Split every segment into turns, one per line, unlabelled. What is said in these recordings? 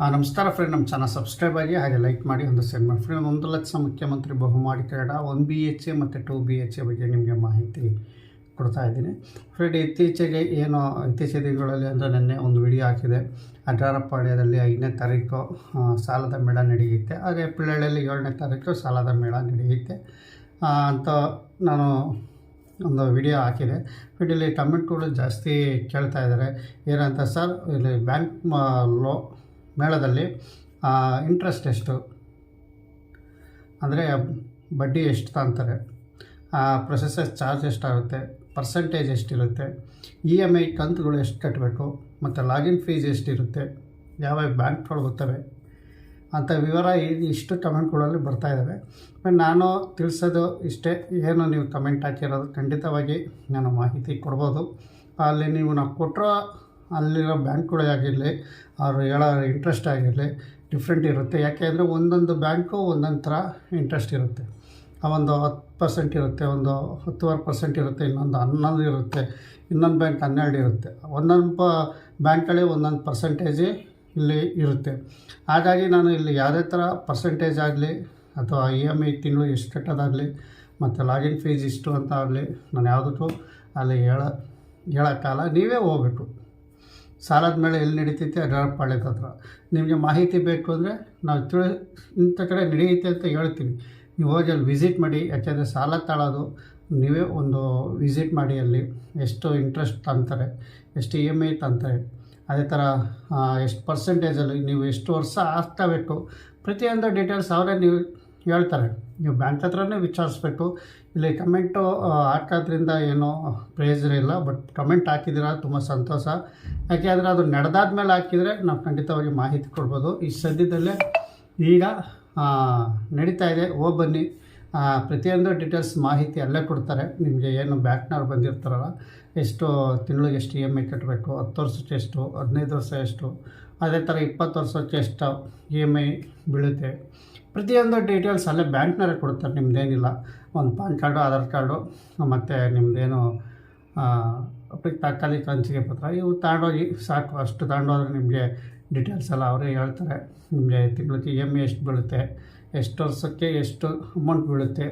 ನಮಸ್ಕಾರ ಫ್ರೆಂಡ್, ನಮ್ಮ channel subscribe ಆಗಿ ಹಾಗೆ ಲೈಕ್ ಮಾಡಿ ಒಂದು ಸೆಂಡ್ ಮಾಡಿ. ಫ್ರೆಂಡ್, 1,00,000 ಮುಖ್ಯಮಂತ್ರಿ ಬಹುಮಾಡಿ ಕನ್ನಡ 1 BHA ಮತ್ತು 2 BHA ಬಗ್ಗೆ ನಿಮಗೆ ಮಾಹಿತಿ ಕೊಡ್ತಾ ಇದ್ದೀನಿ. ಫ್ರೆಂಡ್, ಇತ್ತೀಚಿನ ದಿನಗಳಲ್ಲಿ ಅಂದರೆ ನಿನ್ನೆ ಒಂದು ವಿಡಿಯೋ ಹಾಕಿದೆ. ಅಡ್ಡಾರಪಾಳ್ಯದಲ್ಲಿ 5ನೇ ತಾರೀಕು ಸಾಲದ ಮೇಳ ನಡೆಯುತ್ತೆ, ಹಾಗೆ ಪಿಳ್ಳಳ್ಳಿಯಲ್ಲಿ 7ನೇ ತಾರೀಕು ಸಾಲದ ಮೇಳ ನಡೆಯುತ್ತೆ ಅಂತ ನಾನು ಒಂದು ವಿಡಿಯೋ ಹಾಕಿದೆ. ಬಟ್ ಇಲ್ಲಿ ಕಮೆಂಟ್ಗಳು ಜಾಸ್ತಿ ಕೇಳ್ತಾ ಇದ್ದಾರೆ. ಏನಂತ ಸರ್, ಇಲ್ಲಿ ಬ್ಯಾಂಕ್ ಮೇಳದಲ್ಲಿ ಇಂಟ್ರೆಸ್ಟ್ ಎಷ್ಟು, ಅಂದರೆ ಬಡ್ಡಿ ಎಷ್ಟು ಅಂತಾರೆ, ಪ್ರೊಸೆಸರ್ ಚಾರ್ಜ್ ಎಷ್ಟಾಗುತ್ತೆ, ಪರ್ಸೆಂಟೇಜ್ ಎಷ್ಟಿರುತ್ತೆ, EMI ಕಂತುಗಳು ಎಷ್ಟು ಕಟ್ಟಬೇಕು, ಮತ್ತು ಲಾಗಿನ್ ಫೀಸ್ ಎಷ್ಟಿರುತ್ತೆ, ಯಾವ ಬ್ಯಾಂಕ್ಗಳು ಬರ್ತವೆ ಅಂತ ವಿವರ ಇಷ್ಟು ಕಮೆಂಟ್ಗಳಲ್ಲಿ ಬರ್ತಾ ಇದ್ದಾವೆ. ನಾನು ತಿಳಿಸೋದು ಇಷ್ಟೇ, ಏನು ನೀವು ಕಮೆಂಟ್ ಹಾಕಿರೋದು ಖಂಡಿತವಾಗಿ ನಾನು ಮಾಹಿತಿ ಕೊಡ್ಬೋದು. ಅಲ್ಲಿ ನಾವು ಕೊಟ್ಟರೋ ಅಲ್ಲಿರೋ ಬ್ಯಾಂಕ್ಗಳಾಗಿರಲಿ, ಅವರು ಹೇಳೋ ಇಂಟ್ರೆಸ್ಟ್ ಆಗಿರಲಿ ಡಿಫ್ರೆಂಟ್ ಇರುತ್ತೆ. ಯಾಕೆ ಅಂದರೆ ಒಂದೊಂದು ಬ್ಯಾಂಕು ಒಂದೊಂದು ಥರ ಇಂಟ್ರೆಸ್ಟ್ ಇರುತ್ತೆ. ಒಂದು 10% ಇರುತ್ತೆ, ಒಂದು 10.25% ಇರುತ್ತೆ, ಇನ್ನೊಂದು 11 ಇರುತ್ತೆ, ಇನ್ನೊಂದು ಬ್ಯಾಂಕ್ 12 ಇರುತ್ತೆ. ಒಂದೊಂದು ಬ್ಯಾಂಕಲ್ಲಿ ಒಂದೊಂದು ಪರ್ಸೆಂಟೇಜೇ ಇಲ್ಲಿ ಇರುತ್ತೆ. ಹಾಗಾಗಿ ನಾನು ಇಲ್ಲಿ ಯಾವುದೇ ಥರ ಪರ್ಸೆಂಟೇಜ್ ಆಗಲಿ ಅಥವಾ EMI ತಿಂಗಳು ಎಷ್ಟು ಕಟ್ಟೋದಾಗಲಿ ಮತ್ತು ಲಾಗಿನ್ ಫೀಸ್ ಇಷ್ಟು ಅಂತ ಆಗಲಿ ನಾನು ಯಾವುದಕ್ಕೂ ಅಲ್ಲಿ ಹೇಳೋಕ್ಕಲ್ಲ. ನೀವೇ ಹೋಗ್ಬೇಕು. ಸಾಲದ ಮೇಲೆ ಎಲ್ಲಿ ನಡೀತೈತೆ ಅಡ್ಡಾರಪಾಳ್ಯದ ಹತ್ರ. ನಿಮಗೆ ಮಾಹಿತಿ ಬೇಕು ಅಂದರೆ ನಾವು ಇಂಥ ಕಡೆ ನಡೆಯುತ್ತೆ ಅಂತ ಹೇಳ್ತೀವಿ, ನೀವು ಹೋಗಿ ಅಲ್ಲಿ ವಿಸಿಟ್ ಮಾಡಿ. ಯಾಕೆಂದರೆ ಸಾಲ ತಾಳೋದು ನೀವೇ ಒಂದು ವಿಸಿಟ್ ಮಾಡಿ. ಅಲ್ಲಿ ಎಷ್ಟು ಇಂಟ್ರೆಸ್ಟ್ ಅಂತಾರೆ, ಎಷ್ಟು EMI ಅಂತಾರೆ, ಅದೇ ಥರ ಎಷ್ಟು ಪರ್ಸೆಂಟೇಜಲ್ಲಿ ನೀವು ಎಷ್ಟು ವರ್ಷ ಹಾಕ್ಕೋಬೇಕು, ಪ್ರತಿಯೊಂದು ಡೀಟೇಲ್ಸ್ ಅವರೇ ನೀವು ಹೇಳ್ತಾರೆ. ನೀವು ಬ್ಯಾಂಕ್ ಹತ್ರನೇ ವಿಚಾರಿಸ್ಬೇಕು. ಇಲ್ಲಿ ಕಮೆಂಟು ಹಾಕೋದ್ರಿಂದ ಏನೋ ಪ್ರಯೋಜನ ಇಲ್ಲ, ಬಟ್ ಕಮೆಂಟ್ ಹಾಕಿದ್ದೀರ ತುಂಬ ಸಂತೋಷ. ಯಾಕೆ ಅಂದರೆ ಅದು ನಡೆದಾದ್ಮೇಲೆ ಹಾಕಿದರೆ ನಾವು ಖಂಡಿತವಾಗಿ ಮಾಹಿತಿ ಕೊಡ್ಬೋದು. ಈ ಸದ್ಯದಲ್ಲೇ ಈಗ ನಡೀತಾ ಇದೆ, ಹೋಗಿ ಬನ್ನಿ. ಪ್ರತಿಯೊಂದು ಡೀಟೇಲ್ಸ್ ಮಾಹಿತಿ ಅಲ್ಲೇ ಕೊಡ್ತಾರೆ ನಿಮಗೆ. ಏನು ಬ್ಯಾಂಕ್ನವ್ರು ಬಂದಿರ್ತಾರಲ್ಲ, ಎಷ್ಟು ತಿಂಗಳಿಗೆ ಎಷ್ಟು EMI ಕಟ್ಟಬೇಕು, 10 ವರ್ಷಕ್ಕೆ ಎಷ್ಟು, 15 ವರ್ಷ ಎಷ್ಟು, ಅದೇ ಥರ 20 ವರ್ಷಕ್ಕೆ ಎಷ್ಟು EMI ಬೀಳುತ್ತೆ, ಪ್ರತಿಯೊಂದು ಡೀಟೇಲ್ಸ್ ಅಲ್ಲೇ ಬ್ಯಾಂಕ್ನವರೇ ಕೊಡ್ತಾರೆ. ನಿಮ್ಮದೇನಿಲ್ಲ, ಒಂದು ಪಾನ್ ಕಾರ್ಡು, ಆಧಾರ್ ಕಾರ್ಡು, ಮತ್ತು ನಿಮ್ಮದೇನು ತಾತ್ಕಾಲಿಕ ಹಂಚಿಕೆ ಪತ್ರ, ಇವು ತಗೊಂಡೋಗಿ ಸಾಕು. ಅಷ್ಟು ತಗೊಂಡೋದ್ರೆ ನಿಮಗೆ ಡೀಟೇಲ್ಸ್ ಎಲ್ಲ ಅವರೇ ಹೇಳ್ತಾರೆ. ನಿಮಗೆ ತಿಂಗಳಿಗೆ EMI ಎಷ್ಟು ಬೀಳುತ್ತೆ, ಎಷ್ಟು ವರ್ಷಕ್ಕೆ ಎಷ್ಟು ಅಮೌಂಟ್ ಬೀಳುತ್ತೆ,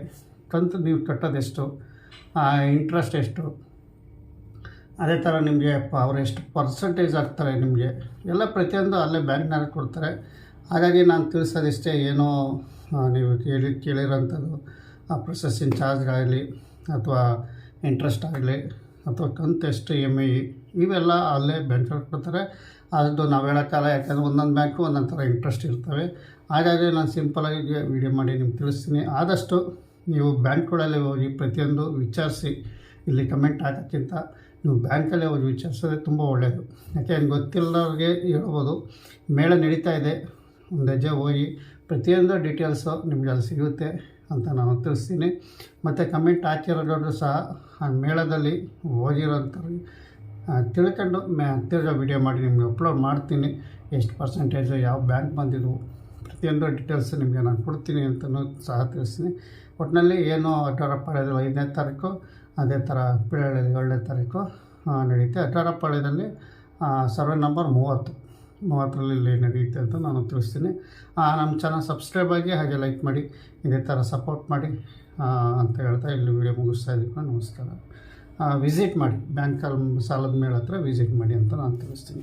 ಕಂತು ನೀವು ಕಟ್ಟೋದೆಷ್ಟು, ಇಂಟ್ರೆಸ್ಟ್ ಎಷ್ಟು, ಅದೇ ಥರ ನಿಮಗೆ ಅವರು ಎಷ್ಟು ಪರ್ಸೆಂಟೇಜ್ ಹಾಕ್ತಾರೆ ನಿಮಗೆ ಎಲ್ಲ ಪ್ರತಿಯೊಂದು ಅಲ್ಲೇ ಬ್ಯಾಂಕ್ನವ್ರು ಕೊಡ್ತಾರೆ. ಹಾಗಾಗಿ ನಾನು ತಿಳಿಸೋದಿಷ್ಟೇ, ಏನೋ ನೀವು ಕೇಳಿರೋಂಥದ್ದು ಪ್ರೊಸೆಸಿಂಗ್ ಚಾರ್ಜ್ಗಾಗಲಿ ಅಥವಾ ಇಂಟ್ರೆಸ್ಟ್ ಆಗಲಿ ಅಥವಾ ಕಂತು ಎಷ್ಟು EMI ಇವೆಲ್ಲ ಅಲ್ಲೇ ಬ್ಯಾಂಕ್ಗಳು ಕೊಡ್ತಾರೆ. ಅದು ನಾವು ಹೇಳೋಕ್ಕಲ್ಲ, ಯಾಕಂದರೆ ಒಂದೊಂದು ಬ್ಯಾಂಕು ಒಂದೊಂದು ಥರ ಇಂಟ್ರೆಸ್ಟ್ ಇರ್ತವೆ. ಹಾಗಾಗಿ ನಾನು ಸಿಂಪಲಾಗಿ ವಿಡಿಯೋ ಮಾಡಿ ನಿಮ್ಗೆ ತಿಳಿಸ್ತೀನಿ. ಆದಷ್ಟು ನೀವು ಬ್ಯಾಂಕ್ಗಳಲ್ಲಿ ಹೋಗಿ ಪ್ರತಿಯೊಂದು ವಿಚಾರಿಸಿ. ಇಲ್ಲಿ ಕಮೆಂಟ್ ಹಾಕೋಕ್ಕಿಂತ ನೀವು ಬ್ಯಾಂಕಲ್ಲೇ ಹೋಗಿ ವಿಚಾರಿಸೋದೇ ತುಂಬ ಒಳ್ಳೆಯದು. ಯಾಕೆ ಗೊತ್ತಿಲ್ಲದವ್ರಿಗೆ ಹೇಳ್ಬೋದು. ಮೇಳ ನಡೀತಾ ಇದೆ, ಒಂದು ಹೆಜ್ಜೆ ಹೋಗಿ ಪ್ರತಿಯೊಂದು ಡೀಟೇಲ್ಸು ನಿಮಗೆ ಅಲ್ಲಿ ಸಿಗುತ್ತೆ ಅಂತ ನಾನು ತಿಳಿಸ್ತೀನಿ. ಮತ್ತು ಕಮೆಂಟ್ ಹಾಕಿರೋದು ಸಹ ಆ ಮೇಳದಲ್ಲಿ ಹೋಗಿರೋಂಥವ್ರಿಗೆ ತಿಳ್ಕೊಂಡು ತಿರ್ಗಾ ವಿಡಿಯೋ ಮಾಡಿ ನಿಮಗೆ ಅಪ್ಲೋಡ್ ಮಾಡ್ತೀನಿ. ಎಷ್ಟು ಪರ್ಸೆಂಟೇಜು, ಯಾವ ಬ್ಯಾಂಕ್ ಬಂದಿದ್ವು, ಪ್ರತಿಯೊಂದು ಡೀಟೇಲ್ಸ್ ನಿಮಗೆ ನಾನು ಕೊಡ್ತೀನಿ ಅಂತಲೂ ಸಹ ತಿಳಿಸ್ತೀನಿ. ಒಟ್ಟಿನಲ್ಲಿ ಏನು ಅಡ್ಡಾರಪಾಳ್ಯದಲ್ಲಿ 5ನೇ ತಾರೀಕು, ಅದೇ ಥರ ಪಿಳ್ಳಳ್ಳಿಯಲ್ಲಿ 7ನೇ ತಾರೀಕು ನಡೆಯುತ್ತೆ. ಅಡ್ಡಾರಪಾಳ್ಯದಲ್ಲಿ ಸರ್ವೆ ನಂಬರ್ 30ರಲ್ಲಿ ಇಲ್ಲಿ ನಡೆಯುತ್ತೆ ಅಂತ ನಾನು ತಿಳಿಸ್ತೀನಿ. ನಮ್ಮ ಚಾನಲ್ ಸಬ್ಸ್ಕ್ರೈಬ್ ಆಗಿ ಹಾಗೆ ಲೈಕ್ ಮಾಡಿ, ಇದೇ ಥರ ಸಪೋರ್ಟ್ ಮಾಡಿ ಅಂತ ಹೇಳ್ತಾ ಇಲ್ಲಿ ವಿಡಿಯೋ ಮುಗಿಸ್ತಾ ಇದ್ದೀನಿ. ನಮಸ್ಕಾರ. ವಿಸಿಟ್ ಮಾಡಿ, ಬ್ಯಾಂಕಲ್ಲಿ ಸಾಲದ ಮೇಳ ಹತ್ರ ವಿಸಿಟ್ ಮಾಡಿ ಅಂತ ನಾನು ತಿಳಿಸ್ತೀನಿ.